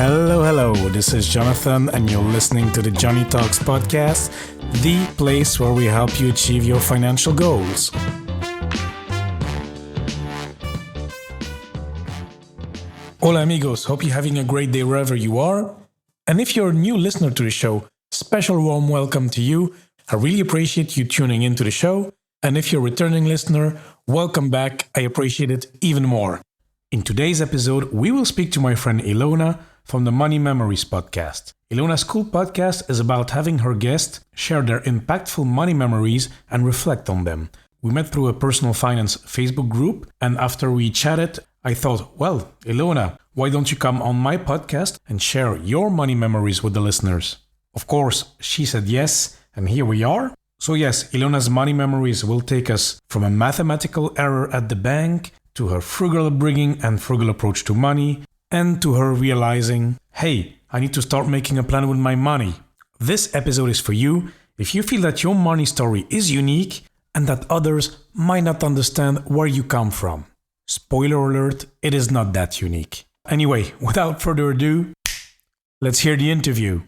Hello. This is Jonathan, and you're listening to the Johnny Talks podcast, the place where we help you achieve your financial goals. Hola, amigos. Hope you're having a great day wherever you are. And if you're a new listener to the show, special warm welcome to you. I really appreciate you tuning into the show. And if you're a returning listener, welcome back. I appreciate it even more. In today's episode, we will speak to my friend Ilona from the Money Memories podcast. Ilona's cool podcast is about having her guests share their impactful money memories and reflect on them. We met through a personal finance Facebook group, and after we chatted, I thought, well, Ilona, why don't you come on my podcast and share your money memories with the listeners? Of course, she said yes, and here we are. So yes, Ilona's money memories will take us from a mathematical error at the bank to her frugal upbringing and frugal approach to money, and to her realizing, hey, I need to start making a plan with my money. This episode is for you if you feel that your money story is unique and that others might not understand where you come from. Spoiler alert, it is not that unique. Anyway, without further ado, let's hear the interview.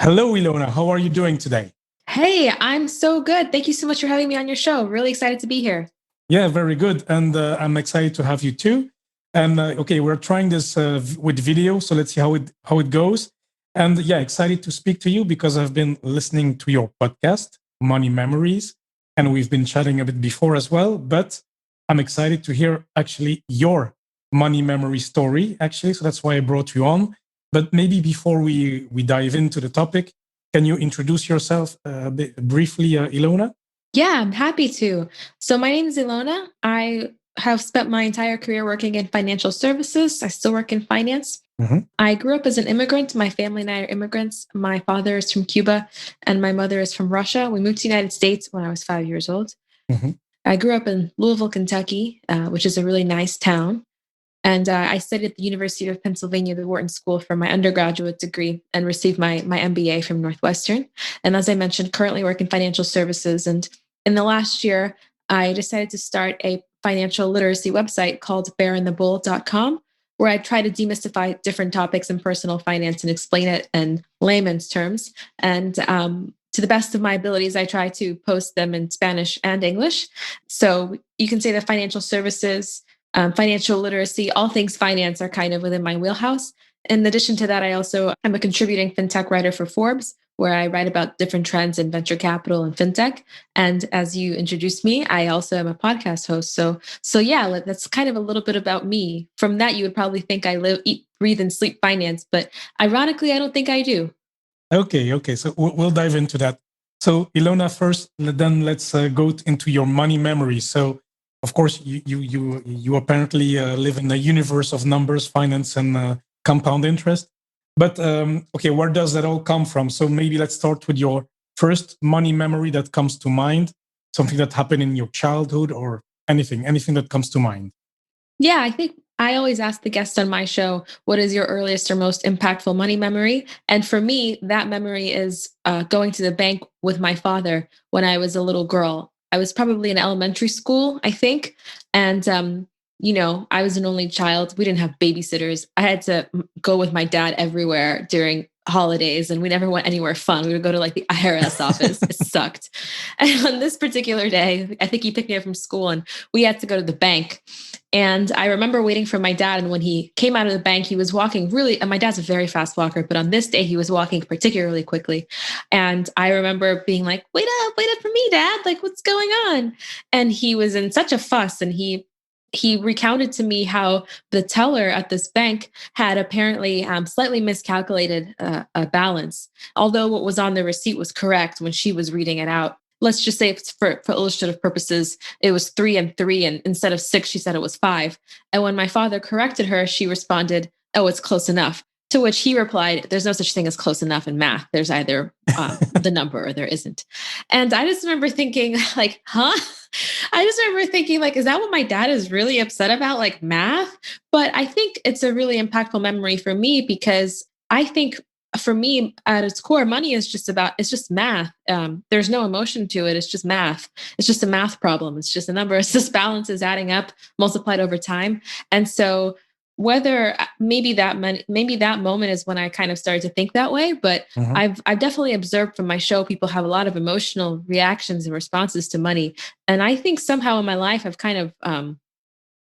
Hello, Ilona. How are you doing today? Hey, I'm so good. Thank you so much for having me on your show. Really excited to be here. Yeah, very good. And I'm excited to have you too. And okay, we're trying this with video, so let's see how it goes. And yeah, excited to speak to you because I've been listening to your podcast, Money Memories, and we've been chatting a bit before as well. But I'm excited to hear actually your money memory story, actually. So that's why I brought you on. But maybe before we dive into the topic, can you introduce yourself briefly, Ilona? Yeah, I'm happy to. So my name is Ilona. I have spent my entire career working in financial services. I still work in finance. Mm-hmm. I grew up as an immigrant. My family and I are immigrants. My father is from Cuba and my mother is from Russia. We moved to the United States when I was 5 years old. Mm-hmm. I grew up in Louisville, Kentucky, which is a really nice town. And I studied at the University of Pennsylvania, the Wharton School, for my undergraduate degree and received my MBA from Northwestern. And as I mentioned, currently work in financial services. And in the last year, I decided to start a financial literacy website called bearandthebull.com, where I try to demystify different topics in personal finance and explain it in layman's terms. And to the best of my abilities, I try to post them in Spanish and English. So you can say that financial services, financial literacy, all things finance are kind of within my wheelhouse. In addition to that, I'm a contributing fintech writer for Forbes, where I write about different trends in venture capital and fintech. And as you introduced me, I also am a podcast host. So yeah, that's kind of a little bit about me. From that, you would probably think I live, eat, breathe, and sleep finance, but ironically, I don't think I do. Okay. So we'll dive into that. So Ilona, first, then let's go into your money memory. So of course, you apparently live in a universe of numbers, finance, and compound interest. But okay, where does that all come from? So maybe let's start with your first money memory that comes to mind, something that happened in your childhood or anything that comes to mind. Yeah, I think I always ask the guest on my show, what is your earliest or most impactful money memory? And for me, that memory is going to the bank with my father when I was a little girl. I was probably in elementary school, I think. And I was an only child. We didn't have babysitters. I had to go with my dad everywhere during holidays, and we never went anywhere fun. We would go to like the IRS office. It sucked. And on this particular day, I think he picked me up from school and we had to go to the bank. And I remember waiting for my dad. And when he came out of the bank, he was walking and my dad's a very fast walker, but on this day he was walking particularly quickly. And I remember being like, wait up for me, Dad. Like, what's going on? And he was in such a fuss, and he recounted to me how the teller at this bank had apparently slightly miscalculated a balance, although what was on the receipt was correct when she was reading it out. Let's just say for illustrative purposes, it was 3 and 3, and instead of 6, she said it was 5. And when my father corrected her, she responded, "Oh, it's close enough." To which he replied, "There's no such thing as close enough in math. There's either the number or there isn't." And I just remember thinking, like, huh? I just remember thinking, like, is that what my dad is really upset about, like math? But I think it's a really impactful memory for me because I think for me, at its core, money is it's just math. There's no emotion to it. It's just math. It's just a math problem. It's just a number. It's just balances adding up, multiplied over time. And so whether maybe that moment is when I kind of started to think that way, but Hmm. I've definitely observed from my show people have a lot of emotional reactions and responses to money, and I think somehow in my life I've kind of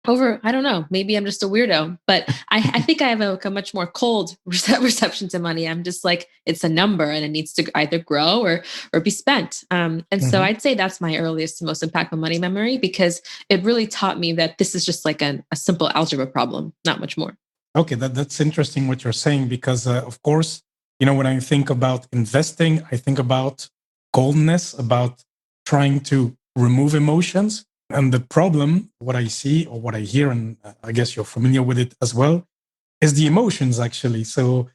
over I don't know, maybe I'm just a weirdo, but I think I have a much more cold reception to money. I'm just like it's a number and it needs to either grow or be spent. And so Hmm. I'd say that's my earliest and most impactful money memory because it really taught me that this is just like a simple algebra problem, not much more. Okay, that's interesting what you're saying because, of course, when I think about investing, I think about coldness, about trying to remove emotions. And the problem, what I see or what I hear, and I guess you're familiar with it as well, is the emotions actually. So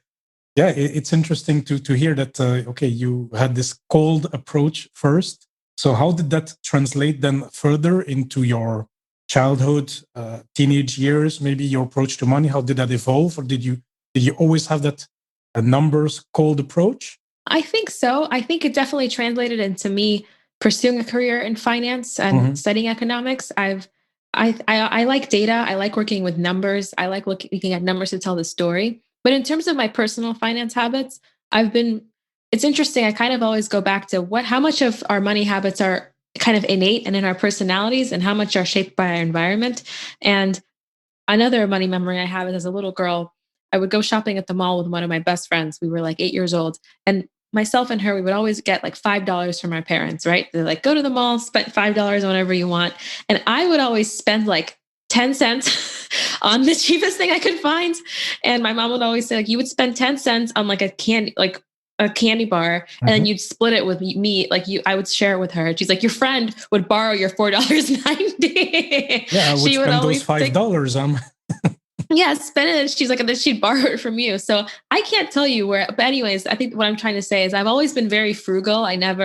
yeah, it's interesting to hear that. Okay, you had this cold approach first. So how did that translate then further into your childhood, teenage years? Maybe your approach to money. How did that evolve, or did you always have that numbers cold approach? I think so. I think it definitely translated into me pursuing a career in finance and Hmm. studying economics. I like data. I like working with numbers. I like looking at numbers to tell the story. But in terms of my personal finance habits, I've been. It's interesting. I kind of always go back to what how much of our money habits are kind of innate and in our personalities, and how much are shaped by our environment. And another money memory I have is as a little girl, I would go shopping at the mall with one of my best friends. We were like 8 years old. And myself and her, we would always get like $5 from our parents, right? They're like, go to the mall, spend $5 whenever you want. And I would always spend like 10 cents on the cheapest thing I could find. And my mom would always say, like, you would spend 10 cents on like a candy bar, and then Hmm. you'd split it with me. Like I would share it with her. She's like, your friend would borrow your $4.90. Yeah, I would She would spend those always five take dollars. yeah, spend it. And she's like, and then she'd borrow it from you. So I can't tell you where, but anyways, I think what I'm trying to say is I've always been very frugal. I don't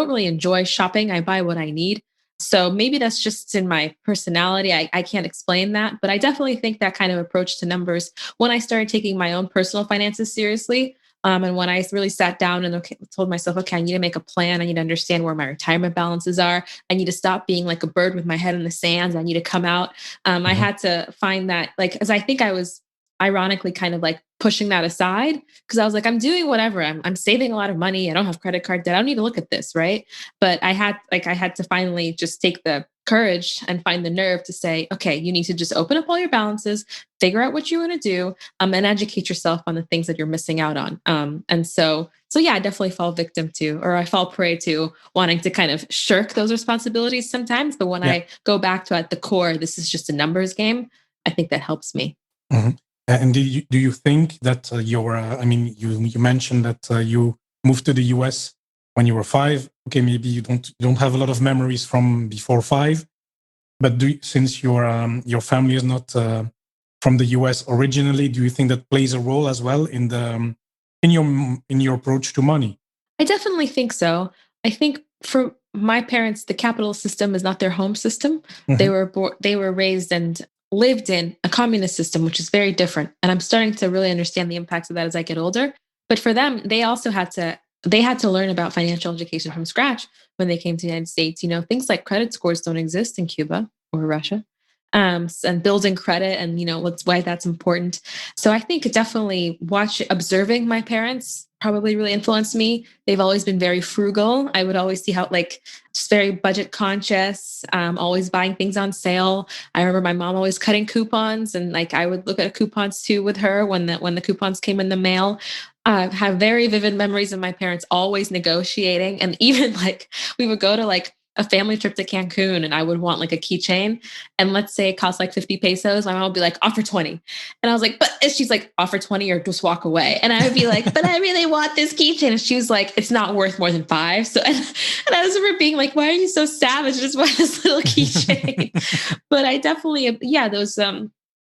really enjoy shopping. I buy what I need. So maybe that's just in my personality. I can't explain that, but I definitely think that kind of approach to numbers when I started taking my own personal finances seriously. And when I really sat down and told myself, okay, I need to make a plan. I need to understand where my retirement balances are. I need to stop being like a bird with my head in the sands. I need to come out. I Hmm. had to find that, like, as I think I was ironically kind of like pushing that aside because I was like, I'm doing whatever. I'm saving a lot of money. I don't have credit card debt. I don't need to look at this, right? But I had to finally just take the courage and find the nerve to say, okay, you need to just open up all your balances, figure out what you want to do, and educate yourself on the things that you're missing out on. So yeah, I definitely fall victim to, or I fall prey to wanting to kind of shirk those responsibilities sometimes. But when Yeah. I go back to at the core, this is just a numbers game, I think that helps me. Mhm. And do you think that your I mean you mentioned that you moved to the US when you were 5. Okay, maybe you don't have a lot of memories from before 5, but since your family is not from the US originally, do you think that plays a role as well in the in your approach to money? I definitely think so. I think for my parents, the capital system is not their home system. Hmm. They were raised and lived in a communist system, which is very different. And I'm starting to really understand the impacts of that as I get older. But for them, they had to learn about financial education from scratch when they came to the United States. You know, things like credit scores don't exist in Cuba or Russia. And building credit and what's why that's important. So I think definitely observing my parents probably really influenced me. They've always been very frugal. I would always see how like just very budget conscious, always buying things on sale. I remember my mom always cutting coupons, and like I would look at coupons too with her when the coupons came in the mail. Have very vivid memories of my parents always negotiating, and even like we would go to like a family trip to Cancun, and I would want like a keychain, and let's say it costs like 50 pesos. My mom would be like, offer 20. And I was like, but she's like, offer 20 or just walk away. And I would be like, but I really want this keychain. And she was like, it's not worth more than five. So, and I was remember being like, why are you so savage? I just want this little keychain. But I definitely, yeah, those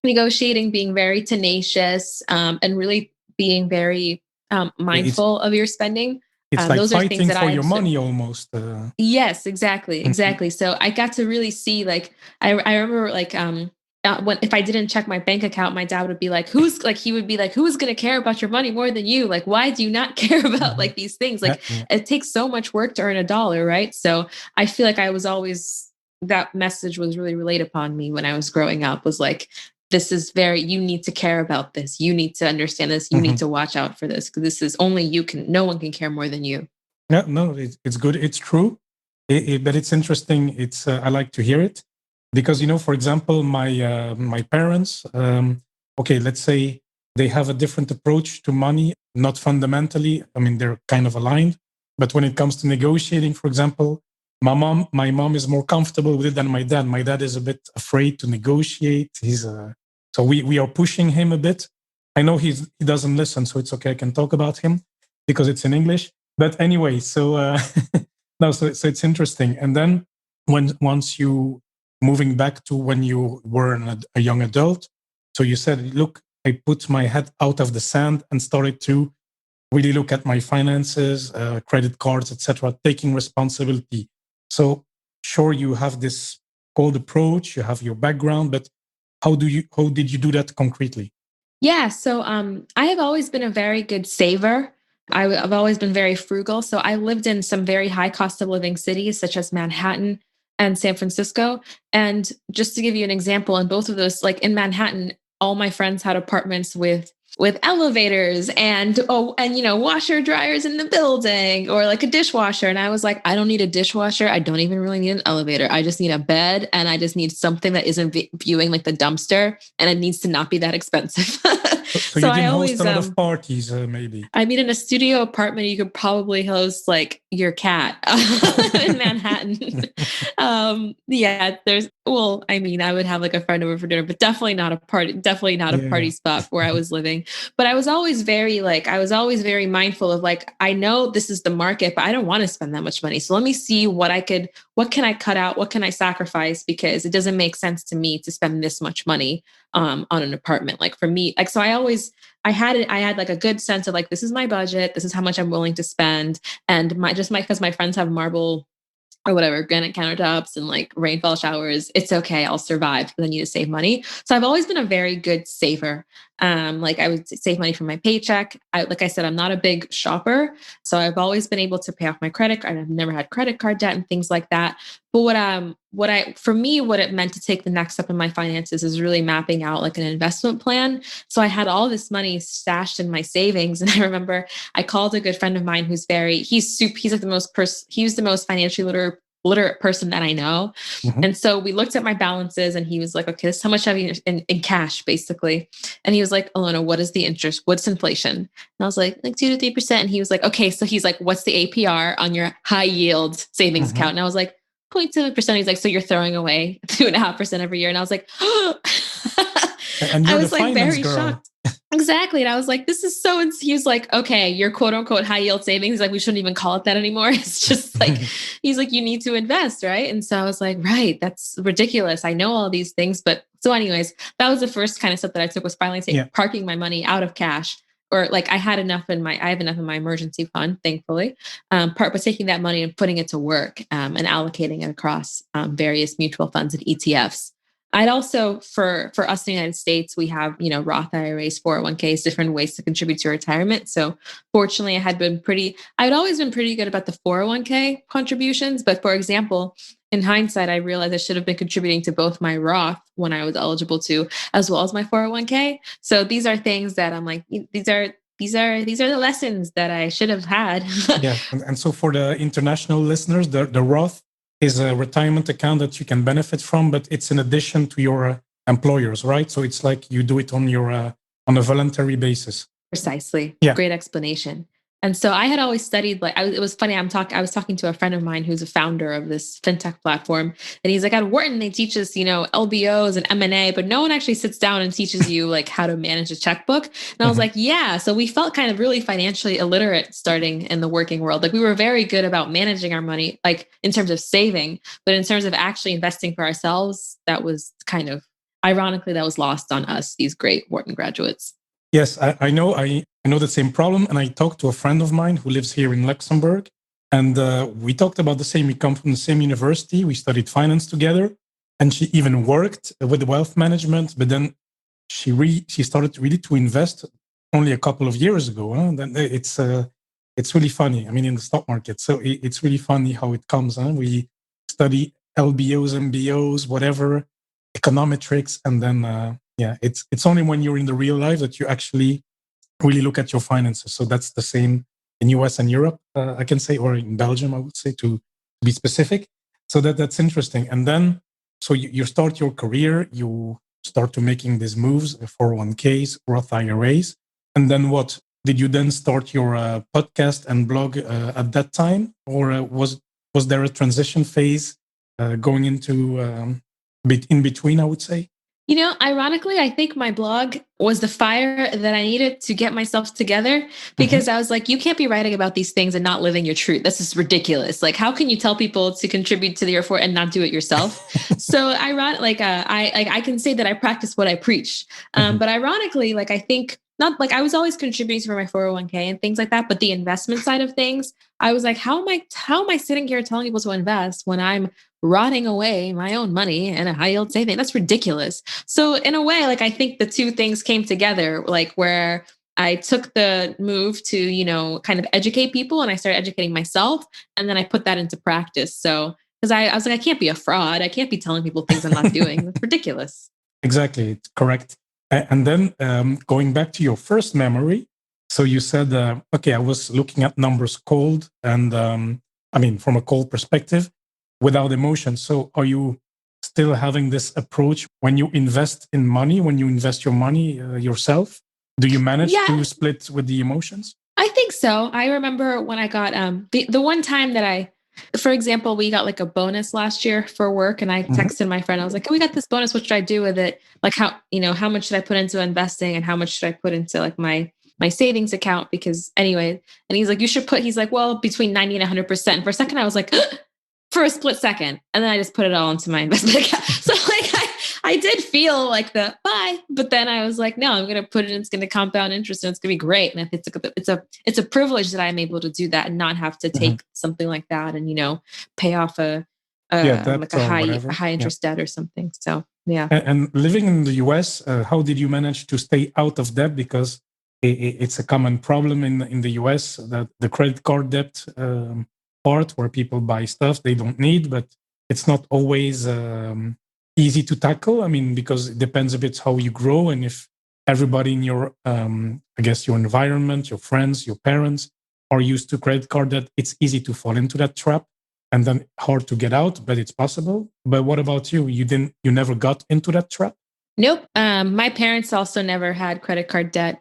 negotiating, being very tenacious, and really being very it's mindful of your spending. it's like Those are things fighting that for I your observe. money almost. Yes, exactly, Mhm. exactly. So I got to really see like I remember like when if I didn't check my bank account, my dad would be like, "Who's like?" He would be like, "Who's going to care about your money more than you? Like, why do you not care about Mhm. like these things? Yeah, Like, yeah. it takes so much work to earn a dollar, right?" So I feel like I was always that message was really relayed upon me when I was growing up, was like, this is very, you need to care about this. You need to understand this. You need Mhm. to watch out for this, because this is only you can, no one can care more than you. Yeah, no, it's good. It's true, but it's interesting. It's I like to hear it because for example, my parents. Okay, let's say they have a different approach to money. Not fundamentally. I mean, they're kind of aligned, but when it comes to negotiating, for example, my mom is more comfortable with it than my dad. My dad is a bit afraid to negotiate. So we are pushing him a bit. I know he doesn't listen, so it's okay. I can talk about him because it's in English. But anyway, so no, so it's interesting. And then once you moving back to when you were a young adult, so you said, look, I put my head out of the sand and started to really look at my finances, credit cards, etc., taking responsibility. So sure, you have this cold approach, you have your background, but how did you do that concretely? Yeah. So I have always been a very good saver. I've always been very frugal. So I lived in some very high cost of living cities, such as Manhattan and San Francisco. And just to give you an example, in both of those, like in Manhattan, all my friends had apartments with elevators and washer dryers in the building, or like a dishwasher. And I was like, I don't need a dishwasher. I don't even really need an elevator. I just need a bed, and I just need something that isn't viewing like the dumpster, and it needs to not be that expensive. So So you I didn't host a always lot of parties, maybe. I mean, in a studio apartment, you could probably host like your cat in Manhattan. Yeah, well, I mean, I would have like a friend over for dinner, but definitely not a Yeah. party spot where I was living. But I was always very mindful of like, I know this is the market, but I don't want to spend that much money. So let me see what can I cut out? What can I sacrifice? Because it doesn't make sense to me to spend this much money on an apartment. Like for me, like, so I had like a good sense of like, this is my budget. This is how much I'm willing to spend. And because my friends have marble or whatever, granite countertops and like rainfall showers, it's okay. I'll survive because I need to save money. So I've always been a very good saver. Like I would save money from my paycheck. Like I said, I'm not a big shopper. So I've always been able to pay off my credit card. I've never had credit card debt and things like that. But for me, what it meant to take the next step in my finances is really mapping out like an investment plan. So I had all this money stashed in my savings. And I remember I called a good friend of mine he's like he's the most financially literate person that I know. Mhm. And so we looked at my balances, and he was like, okay, this is how much have you in cash, basically. And he was like, Ilona, what is the interest? What's inflation? And I was like 2 to 3%. And he was like, okay. So he's like, what's the APR on your high yield savings Mhm. account? And I was like, 0.7%. He's like, so you're throwing away 2.5% every year. And I was like, And I you're the was like finance very girl. shocked. Exactly. And I was like, this is so, he was like, okay, your quote unquote high yield savings. He's like, we shouldn't even call it that anymore. It's just like, he's like, you need to invest. Right. And so I was like, right, that's ridiculous. I know all these things. But so anyways, that was the first kind of step that I took, was finally Yeah. parking my money out of cash. Or like I have enough in my emergency fund, thankfully. But taking that money and putting it to work, and allocating it across various mutual funds and ETFs. I'd also, for us in the United States, we have, Roth IRAs, 401ks, different ways to contribute to retirement. So fortunately, I'd always been pretty good about the 401k contributions. But for example, in hindsight, I realized I should have been contributing to both my Roth when I was eligible to, as well as my 401k. So these are things that I'm like, these are the lessons that I should have had. Yeah. And so for the international listeners, the Roth is a retirement account that you can benefit from, but it's in addition to your employers, right? So it's like you do it on a voluntary basis. Precisely. Yeah. Great explanation. And so I had always studied, like, it was funny. I was talking to a friend of mine who's a founder of this fintech platform. And he's like, at Wharton, they teach us, LBOs and M&A, but no one actually sits down and teaches you like how to manage a checkbook. And I was like, yeah. So we felt kind of really financially illiterate starting in the working world. Like we were very good about managing our money, like in terms of saving, but in terms of actually investing for ourselves, that was kind of, ironically, that was lost on us, these great Wharton graduates. Yes, I know. I know the same problem, and I talked to a friend of mine who lives here in Luxembourg, and we talked about the same. We come from the same university. We studied finance together, and she even worked with wealth management. But then she started really to invest only a couple of years ago. Huh? Then it's really funny. I mean, in the stock market, so it's really funny how it comes. Huh? We study LBOs, MBOs, whatever, econometrics, and then it's only when you're in the real life that you actually really look at your finances. So that's the same in US and Europe, I can say, or in Belgium, I would say, to be specific. So that's interesting. And then, so you start your career, you start to making these moves, 401ks, Roth IRAs. And then what? Did you then start your podcast and blog at that time? Or was there a transition phase going into in between, I would say? Ironically, I think my blog was the fire that I needed to get myself together because I was like, you can't be writing about these things and not living your truth. This is ridiculous. Like, how can you tell people to contribute to the effort and not do it yourself? So I can say that I practice what I preach. But ironically, like, I think not like I was always contributing for my 401k and things like that, but the investment side of things, I was like, how am I sitting here telling people to invest when I'm rotting away my own money in a high yield saving? That's ridiculous. So in a way, like I think the two things came together, like where I took the move to, kind of educate people and I started educating myself. And then I put that into practice. So because I was like, I can't be a fraud. I can't be telling people things I'm not doing. That's ridiculous. Exactly, it's correct. And then going back to your first memory, so you said, okay, I was looking at numbers cold, and I mean, from a cold perspective, without emotion. So are you still having this approach when you invest in money, when you invest your money yourself? Do you manage Yeah, to split with the emotions? I think so. I remember when I got the one time that for example, we got like a bonus last year for work, and I Mhm. texted my friend. I was like, "Oh, we got this bonus. What should I do with it? Like, how much should I put into investing, and how much should I put into like my savings account? Because anyway." And he's like, "You should put." He's like, "Well, between 90 and 100%." And for a second, I was like, for a split second, and then I just put it all into my investment account. So like I did feel like the bye, but then I was like, no, I'm going to put it in. It's going to compound interest, and it's going to be great. And it's a privilege that I'm able to do that and not have to Mhm. take something like that and pay off Yeah, like debt a or high whatever. Yeah. interest debt or something. So yeah. And living in the US, how did you manage to stay out of debt? Because it's a common problem in the US that the credit card debt part, where people buy stuff they don't need, but it's not always easy to tackle. I mean, because it depends a bit how you grow, and if everybody in your, I guess, your environment, your friends, your parents are used to credit card debt, it's easy to fall into that trap and then hard to get out, but it's possible. But what about you? You never got into that trap? Nope. My parents also never had credit card debt.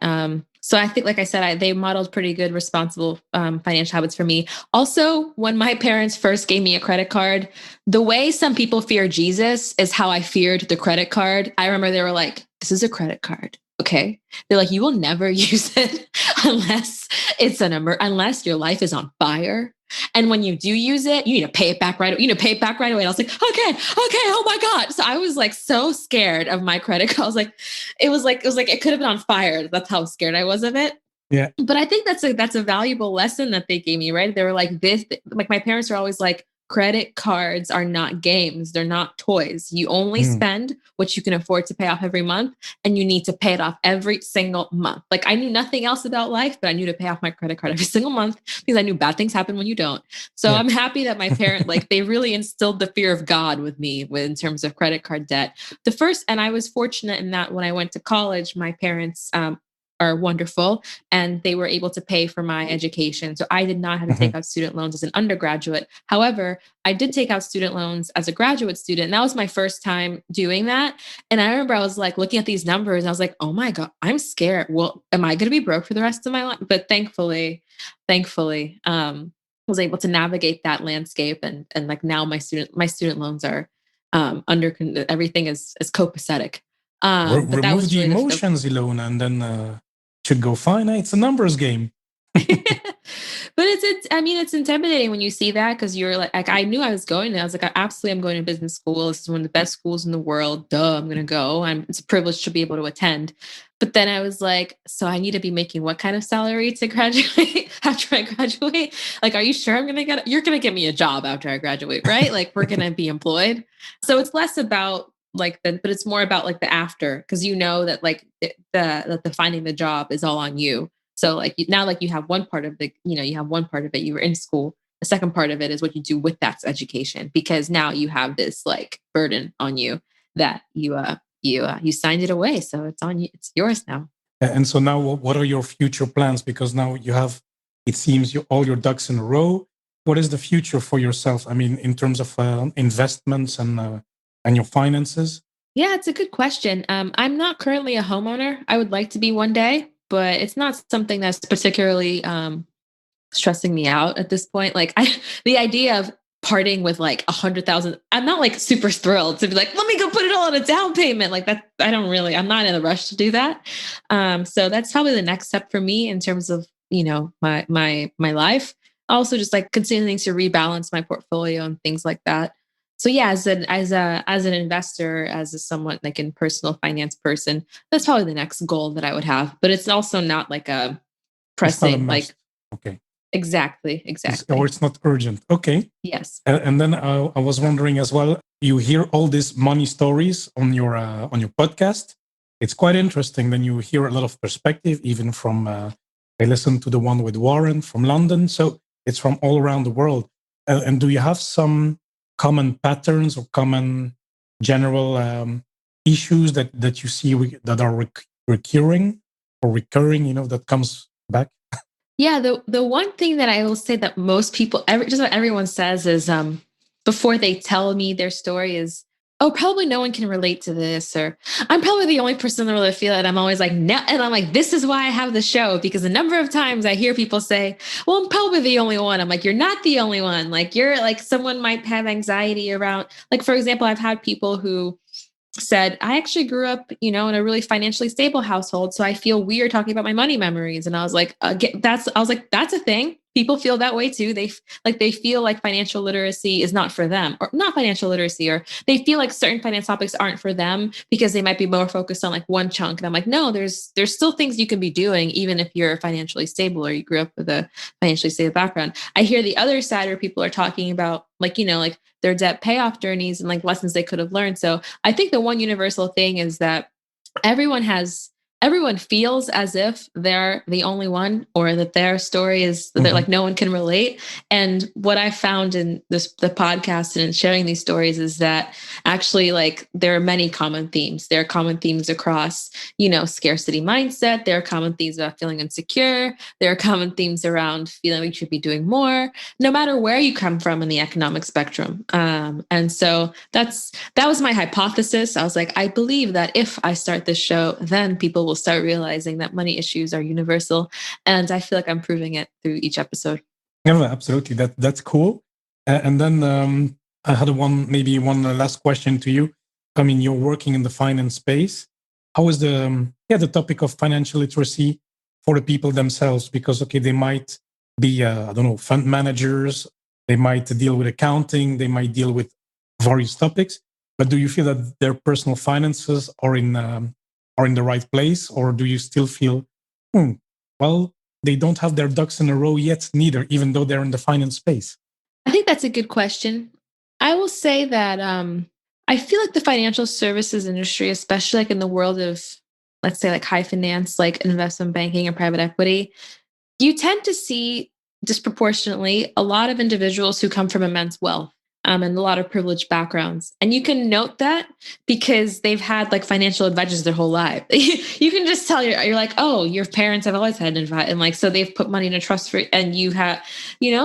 So I think, like I said, they modeled pretty good, responsible financial habits for me. Also, when my parents first gave me a credit card, the way some people fear Jesus is how I feared the credit card. I remember they were like, "This is a credit card, okay?" They're like, "You will never use it unless unless your life is on fire." And when you do use it, you need to pay it back right. You need to pay it back right away. And I was like, okay, oh my god. So I was like so scared of my credit card. I was like, it could have been on fire. That's how scared I was of it. Yeah. But I think that's a valuable lesson that they gave me. Right? They were like this. Like my parents were always like, credit cards are not games. They're not toys. You only Mm. spend what you can afford to pay off every month, and you need to pay it off every single month. Like I knew nothing else about life, but I knew to pay off my credit card every single month because I knew bad things happen when you don't. So Yeah. I'm happy that my parent, like, they really instilled the fear of God with me in terms of credit card debt. And I was fortunate in that when I went to college, my parents are wonderful and they were able to pay for my education. So I did not have to Mhm. take out student loans as an undergraduate. However, I did take out student loans as a graduate student. And that was my first time doing that. And I remember I was like looking at these numbers and I was like, oh my God, I'm scared. Well, am I going to be broke for the rest of my life? But thankfully, was able to navigate that landscape. And like now my student loans are everything is copacetic. But that Remove was the really the emotions, Ilona, and then should go fine. It's a numbers game. but I mean, it's intimidating when you see that because you're like I knew I was going there. I was like, absolutely, I'm going to business school. This is one of the best schools in the world. Duh, I'm going to go. It's a privilege to be able to attend. But then I was like, so I need to be making what kind of salary to graduate after I graduate? Like, are you sure you're going to get me a job after I graduate, right? Like, we're going to be employed. So it's less about but it's more about like the after because you know that like the finding the job is all on you. So like now, like you have one part of you have one part of it. You were in school, the second part of it is what you do with that education, because now you have this like burden on you that you signed it away, so it's on you, it's yours now. And so now, what are your future plans? Because now you have, it seems, all your ducks in a row. What is the future for yourself? I mean, in terms of investments and your finances. Yeah, it's a good question. I'm not currently a homeowner. I would like to be one day, but it's not something that's particularly stressing me out at this point. Like the idea of parting with like 100,000, I'm not like super thrilled to be like, let me go put it all on a down payment. Like that, I'm not in a rush to do that. So that's probably the next step for me in terms of, my life. Also just like continuing to rebalance my portfolio and things like that. So yeah, as an investor, as a somewhat like in personal finance person, that's probably the next goal that I would have. But it's also not like a It's not a pressing, like must. Okay. exactly, Or exactly. it's not urgent. Okay. Yes. And then I was wondering as well. You hear all these money stories on your podcast. It's quite interesting. Then you hear a lot of perspective, even from. I listened to the one with Warren from London, so it's from all around the world. And do you have some common patterns or common general issues that you see that are recurring or recurring? That comes back. Yeah, the one thing that I will say that most people, just about everyone says is before they tell me their story is, oh, probably no one can relate to this, or I'm probably the only person in the world that feel it. I'm always like, no, and I'm like, this is why I have the show, because a number of times I hear people say, well, I'm probably the only one. I'm like, you're not the only one. Like you're like someone might have anxiety around, like for example, I've had people who said, I actually grew up, in a really financially stable household. So I feel weird talking about my money memories. And I was like, that's a thing. People feel that way too. They feel like financial literacy is not for them, or not financial literacy, or they feel like certain finance topics aren't for them because they might be more focused on like one chunk. And I'm like, no, there's still things you can be doing, even if you're financially stable or you grew up with a financially stable background. I hear the other side where people are talking about like their debt payoff journeys and like lessons they could have learned. So I think the one universal thing is that everyone feels as if they're the only one, or that their story is that Mhm. like no one can relate. And what I found in the podcast and in sharing these stories is that actually like there are many common themes. There are common themes across, scarcity mindset. There are common themes about feeling insecure. There are common themes around feeling like you should be doing more, no matter where you come from in the economic spectrum. And so that was my hypothesis. I was like, I believe that if I start this show, then people will start realizing that money issues are universal. And I feel like I'm proving it through each episode. Yeah, absolutely. That's cool. And then I had maybe one last question to you. I mean, you're working in the finance space. How is the topic of financial literacy for the people themselves? Because okay, they might be I don't know, fund managers. They might deal with accounting. They might deal with various topics. But do you feel that their personal finances are in the right place, or do you still feel, well, they don't have their ducks in a row yet, neither, even though they're in the finance space? I think that's a good question. I will say that I feel like the financial services industry, especially like in the world of, let's say, like high finance, like investment banking and private equity, you tend to see disproportionately a lot of individuals who come from immense wealth, and a lot of privileged backgrounds. And you can note that because they've had like financial advisors their whole life. You can just tell you're like, oh, your parents have always had an advisor. And like, so they've put money in a trust for, and you have,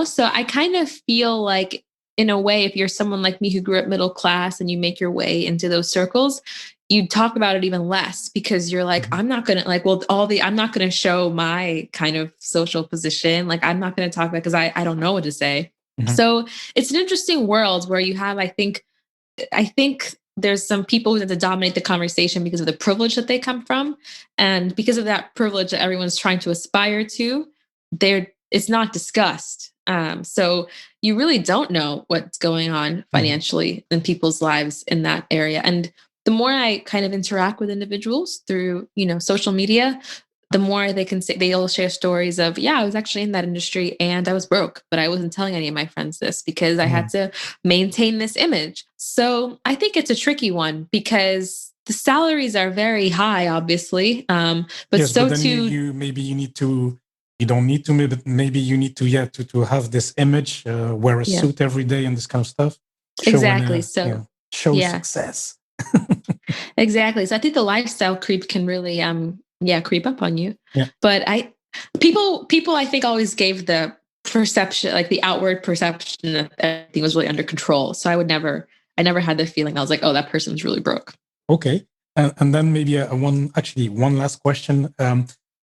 so I kind of feel like, in a way, if you're someone like me who grew up middle class and you make your way into those circles, you talk about it even less because you're like, Mhm. I'm not going to like, well, I'm not going to show my kind of social position. Like, I'm not going to talk about because I don't know what to say. Mhm. So it's an interesting world where you have, I think there's some people who tend to dominate the conversation because of the privilege that they come from. And because of that privilege that everyone's trying to aspire to, it's not discussed. So you really don't know what's going on Mhm. financially in people's lives in that area. And the more I kind of interact with individuals through, social media, the more they can say, they'll share stories of, yeah, I was actually in that industry and I was broke, but I wasn't telling any of my friends this because I had Mhm. to maintain this image. So I think it's a tricky one because the salaries are very high, obviously, but Yes, but so then too. you maybe you need to You don't need to, but maybe you need to, to have this image, wear a Yeah. suit every day and this kind of stuff. Exactly. So Show yeah, success. exactly. So I think the lifestyle creep can really creep up on you. Yeah. But people I think always gave the perception, like the outward perception that everything was really under control. So I never had the feeling I was like, oh, that person's really broke. Okay. And then maybe one last question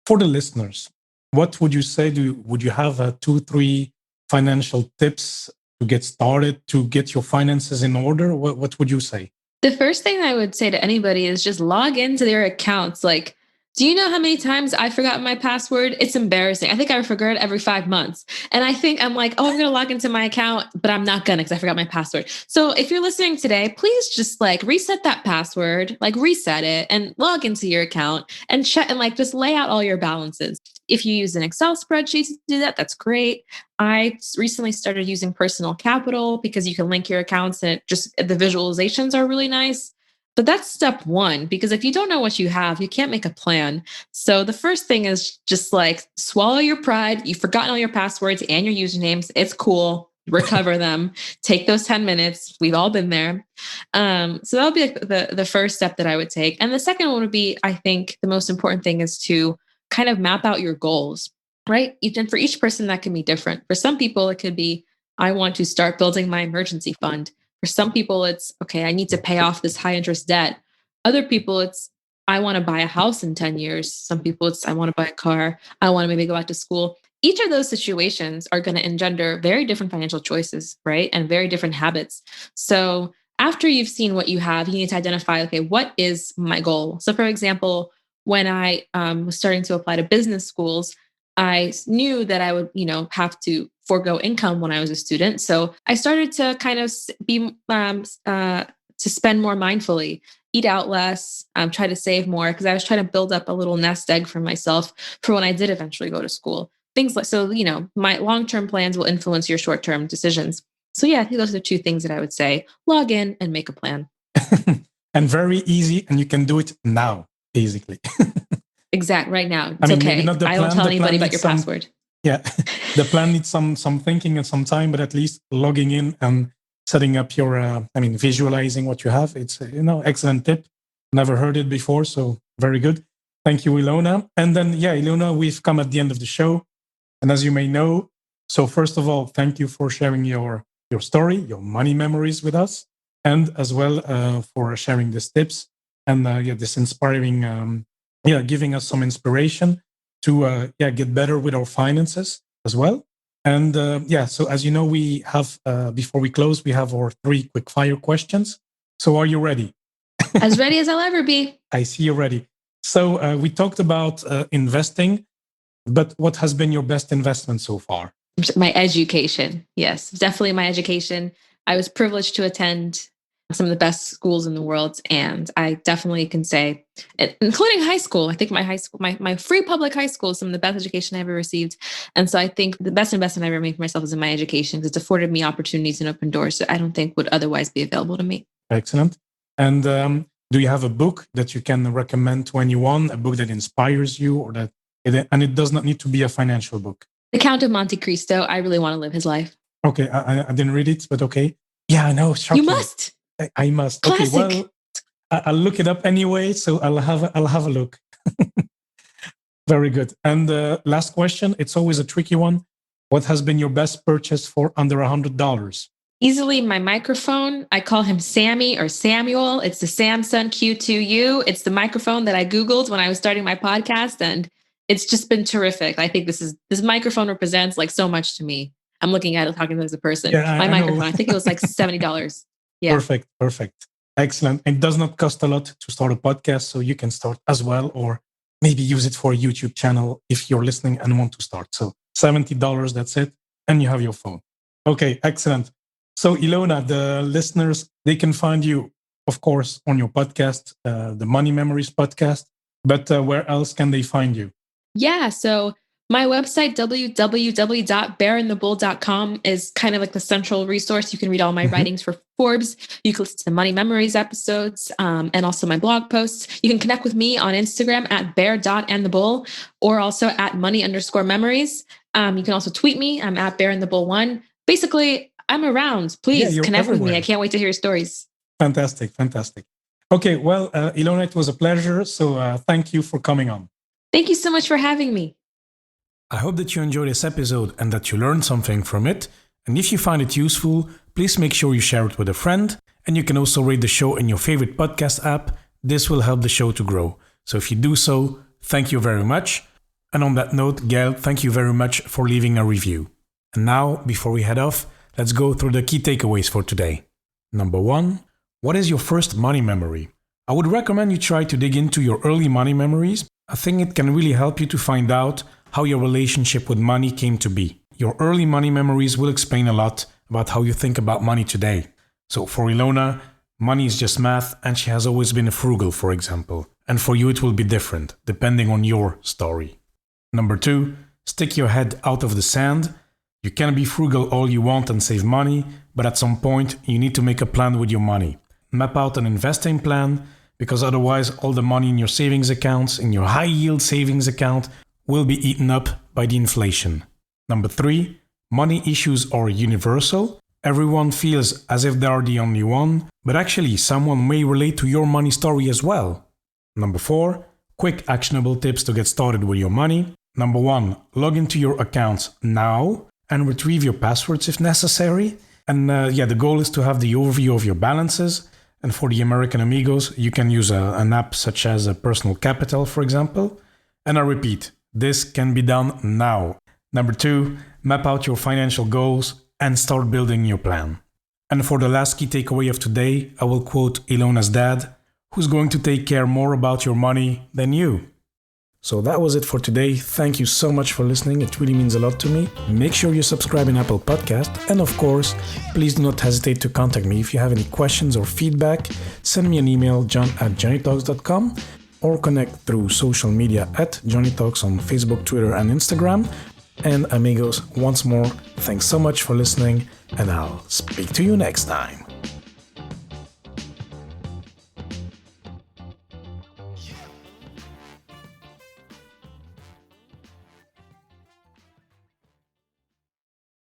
for the listeners. What would you say? Would you have 2-3 financial tips to get started, to get your finances in order? What would you say? The first thing I would say to anybody is just log into their accounts. Like, do you know how many times I forgot my password? It's embarrassing. I think I forget it every 5 months. And I think I'm like, oh, I'm going to log into my account, but I'm not going to because I forgot my password. So if you're listening today, please just like reset that password, like reset it and log into your account and check and like just lay out all your balances. If you use an Excel spreadsheet to do that, that's great. I recently started using Personal Capital because you can link your accounts and the visualizations are really nice. But that's step one, because if you don't know what you have, you can't make a plan. So the first thing is just like swallow your pride. You've forgotten all your passwords and your usernames. It's cool. Recover them. Take those 10 minutes. We've all been there. So that'll be like the first step that I would take. And the second one would be, I think the most important thing is to kind of map out your goals, right? And for each person, that can be different. For some people, it could be, I want to start building my emergency fund. For some people, it's, okay, I need to pay off this high interest debt. Other people, it's, I want to buy a house in 10 years. Some people, it's, I want to buy a car. I want to maybe go back to school. Each of those situations are going to engender very different financial choices, right? And very different habits. So after you've seen what you have, you need to identify, okay, what is my goal? So for example, when I was starting to apply to business schools, I knew that I would, have to forego income when I was a student. So I started to kind of be to spend more mindfully, eat out less, try to save more because I was trying to build up a little nest egg for myself for when I did eventually go to school. Things like so, my long-term plans will influence your short-term decisions. So yeah, I think those are the two things that I would say: log in and make a plan. And very easy, and you can do it now, basically. Exact right now. It's I mean, okay. maybe not the I plan. don't tell anybody about your password. Yeah, the plan needs some thinking and some time, but at least logging in and setting up your, visualizing what you have. It's excellent tip. Never heard it before, so very good. Thank you, Ilona. And then, Ilona, we've come at the end of the show, and as you may know, so first of all, thank you for sharing your story, your money memories with us, and as well for sharing these tips and this inspiring. Giving us some inspiration to get better with our finances as well. And so as you know, we have before we close, we have our 3 quick fire questions. So are you ready? As ready as I'll ever be. I see you're ready. So we talked about investing, but what has been your best investment so far? My education. Yes, definitely my education. I was privileged to attend some of the best schools in the world. And I definitely can say, including high school, I think my high school, my free public high school is some of the best education I ever received. And so I think the best investment I ever made for myself is in my education because it's afforded me opportunities and open doors that I don't think would otherwise be available to me. Excellent. And do you have a book that you can recommend to anyone, a book that inspires you or that, and it does not need to be a financial book? The Count of Monte Cristo. I really want to live his life. Okay. I didn't read it, but okay. Yeah, I know. Shocking. You must. I must. Classic. Okay, well, I'll look it up anyway, so I'll have a look. Very good. And the last question, it's always a tricky one. What has been your best purchase for under $100? Easily my microphone. I call him Sammy or Samuel. It's the Samsung Q2U. It's the microphone that I Googled when I was starting my podcast, and it's just been terrific. I think this microphone represents like so much to me. I'm looking at it, talking to it as a person. Yeah, my microphone, I think it was like $70. Yeah. Perfect. Excellent. It does not cost a lot to start a podcast, so you can start as well, or maybe use it for a YouTube channel if you're listening and want to start. So $70, that's it, and you have your phone. Okay, excellent. So Ilona, the listeners, they can find you, of course, on your podcast, the Money Memories podcast, but where else can they find you? Yeah, so My website, www.bearinthebull.com, is kind of like the central resource. You can read all my writings for Forbes. You can listen to Money Memories episodes and also my blog posts. You can connect with me on Instagram at bear.andthebull or also at money_memories. You can also tweet me. I'm at bearinthebull1. Basically, I'm around. Please connect with me. I can't wait to hear your stories. Fantastic. Okay, well, Ilona, it was a pleasure. So thank you for coming on. Thank you so much for having me. I hope that you enjoyed this episode and that you learned something from it. And if you find it useful, please make sure you share it with a friend. And you can also rate the show in your favorite podcast app. This will help the show to grow. So if you do so, thank you very much. And on that note, Gail, thank you very much for leaving a review. And now, before we head off, let's go through the key takeaways for today. Number 1, what is your first money memory? I would recommend you try to dig into your early money memories. I think it can really help you to find out how your relationship with money came to be. Your early money memories will explain a lot about how you think about money today. So for Ilona, money is just math and she has always been a frugal, for example. And for you it will be different, depending on your story. Number 2, stick your head out of the sand. You can be frugal all you want and save money, but at some point you need to make a plan with your money. Map out an investing plan, because otherwise all the money in your savings accounts, in your high yield savings account, will be eaten up by the inflation. Number 3, money issues are universal. Everyone feels as if they are the only one, but actually someone may relate to your money story as well. Number 4, quick actionable tips to get started with your money. Number 1, log into your accounts now and retrieve your passwords if necessary. And the goal is to have the overview of your balances. And for the American amigos, you can use an app such as Personal Capital, for example. And I repeat, this can be done now. Number 2, map out your financial goals and start building your plan. And for the last key takeaway of today, I will quote Ilona's dad, who's going to take care more about your money than you. So that was it for today. Thank you so much for listening. It really means a lot to me. Make sure you subscribe in Apple Podcast. And of course, please do not hesitate to contact me. If you have any questions or feedback, send me an email, john@johnnytalks.com, or connect through social media at Johnny Talks on Facebook, Twitter, and Instagram. And amigos, once more, thanks so much for listening, and I'll speak to you next time.